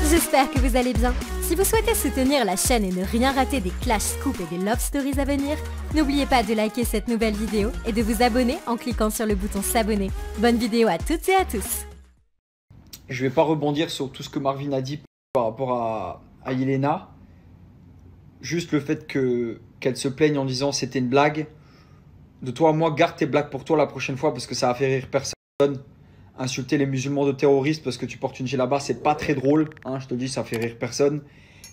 J'espère que vous allez bien. Si vous souhaitez soutenir la chaîne et ne rien rater des Clash Scoop et des Love Stories à venir, n'oubliez pas de liker cette nouvelle vidéo et de vous abonner en cliquant sur le bouton s'abonner. Bonne vidéo à toutes et à tous. Je vais pas rebondir sur tout ce que Marvin a dit par rapport à Yelena. Juste le fait qu'elle se plaigne en disant c'était une blague. De toi à moi, garde tes blagues pour toi la prochaine fois parce que ça va faire rire personne. Insulter les musulmans de terroristes parce que tu portes une djellaba, c'est pas très drôle. Hein, je te dis, ça fait rire personne.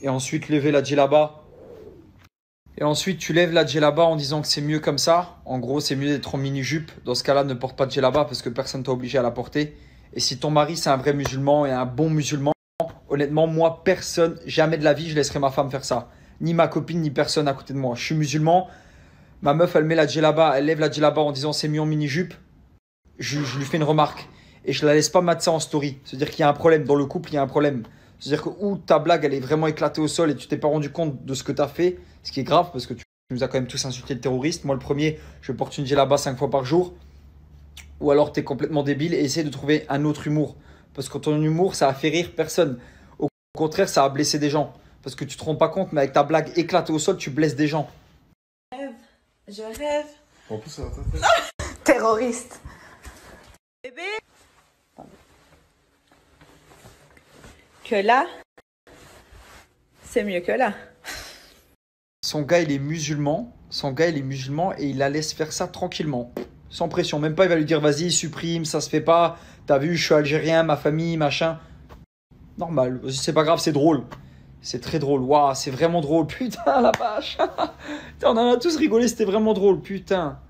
Et ensuite, lever la djellaba. Et ensuite, tu lèves la djellaba en disant que c'est mieux comme ça. En gros, c'est mieux d'être en mini-jupe. Dans ce cas-là, ne porte pas de djellaba parce que personne t'a obligé à la porter. Et si ton mari, c'est un vrai musulman et un bon musulman, honnêtement, moi, personne, jamais de la vie, je laisserai ma femme faire ça. Ni ma copine, ni personne à côté de moi. Je suis musulman. Ma meuf, elle met la djellaba, elle lève la djellaba en disant c'est mieux en mini-jupe. Je lui fais une remarque. Et je la laisse pas mettre ça en story. C'est-à-dire qu'il y a un problème. Dans le couple, il y a un problème. C'est-à-dire que ou ta blague, elle est vraiment éclatée au sol et tu t'es pas rendu compte de ce que tu as fait. Ce qui est grave parce que tu nous as quand même tous insulté de terroriste. Moi, le premier, je porte une djellaba 5 fois par jour. Ou alors tu es complètement débile et essaie de trouver un autre humour. Parce que ton humour, ça a fait rire personne. Au contraire, ça a blessé des gens. Parce que tu te rends pas compte, mais avec ta blague éclatée au sol, tu blesses des gens. Je rêve. En plus, ça va t'intéresser. Terroriste. Bébé. Que là, c'est mieux que là. Son gars, il est musulman. Et il la laisse faire ça tranquillement. Sans pression. Même pas, il va lui dire vas-y, supprime, ça se fait pas. T'as vu, je suis algérien, ma famille, machin. Normal. C'est pas grave, c'est drôle. C'est très drôle. Waouh, c'est vraiment drôle. Putain, la vache. On en a tous rigolé, c'était vraiment drôle. Putain.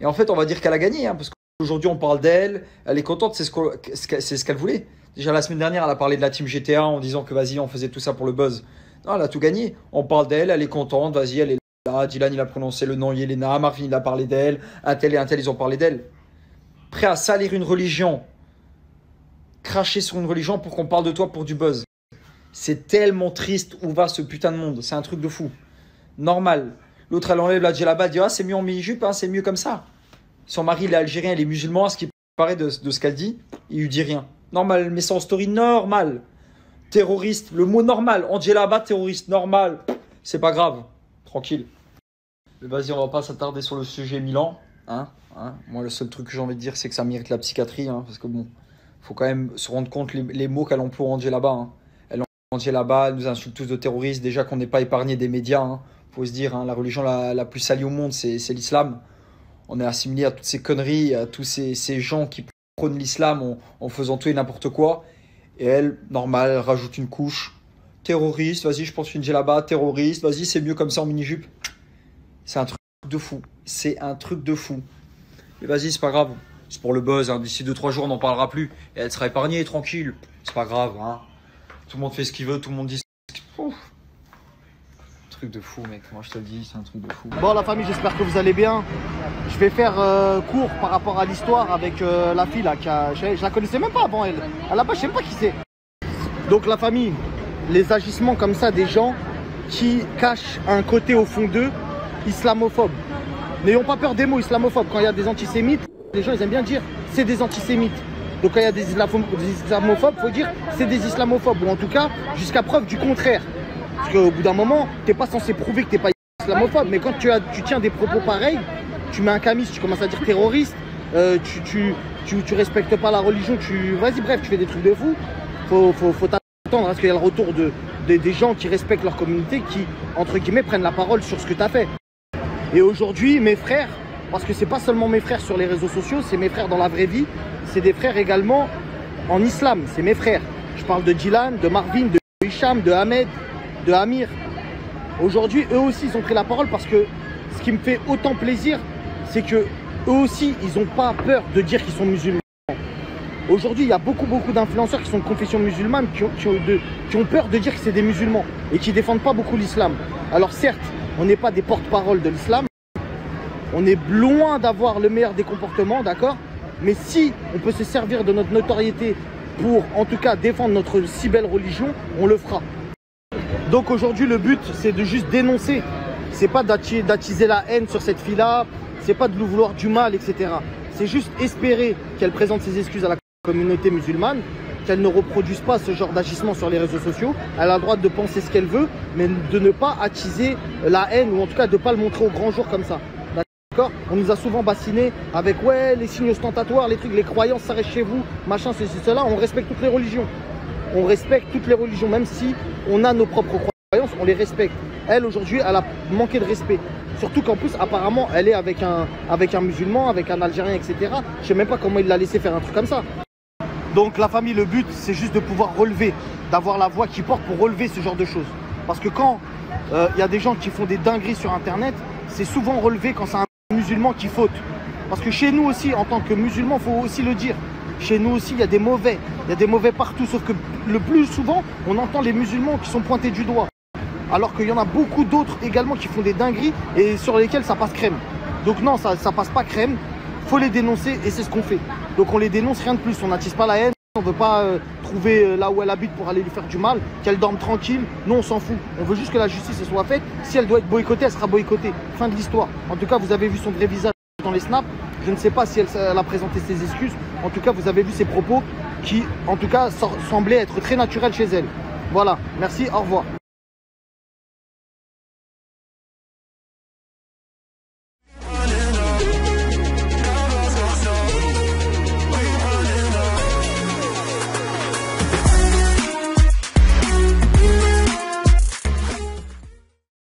Et en fait, on va dire qu'elle a gagné. Hein, parce qu'aujourd'hui, on parle d'elle. Elle est contente, c'est ce qu'elle voulait. Déjà, la semaine dernière, elle a parlé de la team GTA en disant que vas-y, on faisait tout ça pour le buzz. Non, elle a tout gagné. On parle d'elle, elle est contente. Vas-y, elle est là. Dylan, il a prononcé le nom Yelena. Marvin, il a parlé d'elle. Un tel et un tel, ils ont parlé d'elle. Prêt à salir une religion. Cracher sur une religion pour qu'on parle de toi pour du buzz. C'est tellement triste où va ce putain de monde. C'est un truc de fou. Normal. L'autre, elle enlève la djellaba, elle dit ah, c'est mieux en mini-jupe, hein, c'est mieux comme ça. Son mari, il est algérien, il est musulman. À ce qui paraît de ce qu'elle dit, il lui dit rien. Normal, elle met ça en story, normal. Terroriste, le mot normal. En djellaba, terroriste, normal. C'est pas grave. Tranquille. Mais vas-y, on va pas s'attarder sur le sujet Milan. Moi, le seul truc que j'ai envie de dire, c'est que ça mérite la psychiatrie. Parce que bon, faut quand même se rendre compte les mots qu'elle emploie en djellaba. Elle là-bas, elle nous insulte tous de terroristes. Déjà qu'on n'est pas épargné des médias. Faut se dire, la religion la plus salie au monde, c'est l'islam. On est assimilé à toutes ces conneries, à tous ces gens qui prônent l'islam en faisant tout et n'importe quoi. Et elle, normal, elle rajoute une couche. Terroriste, vas-y, je pense une djellaba, terroriste, vas-y, c'est mieux comme ça en mini-jupe. C'est un truc de fou. C'est un truc de fou. Mais vas-y, c'est pas grave. C'est pour le buzz. D'ici 2-3 jours, on n'en parlera plus. Et elle sera épargnée, tranquille. C'est pas grave. Tout le monde fait ce qu'il veut, tout le monde dit Ouf. Truc de fou, mec. Moi, je te le dis, c'est un truc de fou. Bon, la famille, j'espère que vous allez bien. Je vais faire court par rapport à l'histoire avec la fille là. Je la connaissais même pas avant elle. À la base, je sais même pas qui c'est. Donc, la famille, les agissements comme ça des gens qui cachent un côté au fond d'eux islamophobe. N'ayons pas peur des mots islamophobes. Quand il y a des antisémites, les gens ils aiment bien dire c'est des antisémites. Donc quand il y a des islamophobes, il faut dire c'est des islamophobes. Ou en tout cas, jusqu'à preuve du contraire. Parce qu'au bout d'un moment, tu n'es pas censé prouver que tu n'es pas islamophobe. Mais quand tu tiens des propos pareils, tu mets un camis, tu commences à dire terroriste, tu respectes pas la religion, vas-y bref, tu fais des trucs de fou. Faut t'attendre à ce qu'il y ait le retour des gens qui respectent leur communauté, qui, entre guillemets, prennent la parole sur ce que tu as fait. Et aujourd'hui, mes frères, parce que c'est pas seulement mes frères sur les réseaux sociaux, c'est mes frères dans la vraie vie, c'est des frères également en islam, c'est mes frères. Je parle de Dylan, de Marvin, de Hicham, de Ahmed, de Amir. Aujourd'hui, eux aussi, ils ont pris la parole parce que ce qui me fait autant plaisir, c'est que eux aussi, ils n'ont pas peur de dire qu'ils sont musulmans. Aujourd'hui, il y a beaucoup d'influenceurs qui sont de confession musulmane qui ont peur de dire que c'est des musulmans et qui ne défendent pas beaucoup l'islam. Alors certes, on n'est pas des porte-parole de l'islam, on est loin d'avoir le meilleur des comportements, d'accord? Mais si on peut se servir de notre notoriété pour, en tout cas, défendre notre si belle religion, on le fera. Donc aujourd'hui, le but, c'est de juste dénoncer. C'est pas d'attiser la haine sur cette fille-là, c'est pas de lui vouloir du mal, etc. C'est juste espérer qu'elle présente ses excuses à la communauté musulmane qu'elle ne reproduise pas ce genre d'agissement sur les réseaux sociaux. Elle a le droit de penser ce qu'elle veut, mais de ne pas attiser la haine, ou en tout cas de ne pas le montrer au grand jour comme ça. D'accord? On nous a souvent bassiné avec ouais, les signes ostentatoires, les trucs, les croyances, ça reste chez vous, machin, ceci, cela. On respecte toutes les religions. On respecte toutes les religions, même si on a nos propres croyances, on les respecte. Elle, aujourd'hui, elle a manqué de respect. Surtout qu'en plus, apparemment, elle est avec un musulman, avec un Algérien, etc. Je sais même pas comment il l'a laissé faire un truc comme ça. Donc la famille, le but, c'est juste de pouvoir relever, d'avoir la voix qui porte pour relever ce genre de choses. Parce que quand y a des gens qui font des dingueries sur Internet, c'est souvent relevé quand c'est un musulman qui faute. Parce que chez nous aussi, en tant que musulmans, il faut aussi le dire. Chez nous aussi, il y a des mauvais. Il y a des mauvais partout. Sauf que le plus souvent, on entend les musulmans qui sont pointés du doigt. Alors qu'il y en a beaucoup d'autres également qui font des dingueries et sur lesquelles ça passe crème. Donc non, ça passe pas crème. Faut les dénoncer et c'est ce qu'on fait. Donc on les dénonce, rien de plus. On n'attise pas la haine. On ne veut pas trouver là où elle habite pour aller lui faire du mal, qu'elle dorme tranquille. Non, on s'en fout. On veut juste que la justice soit faite. Si elle doit être boycottée, elle sera boycottée. Fin de l'histoire. En tout cas, vous avez vu son vrai visage dans les snaps. Je ne sais pas si elle a présenté ses excuses. En tout cas, vous avez vu ses propos qui, en tout cas, semblaient être très naturels chez elle. Voilà. Merci. Au revoir.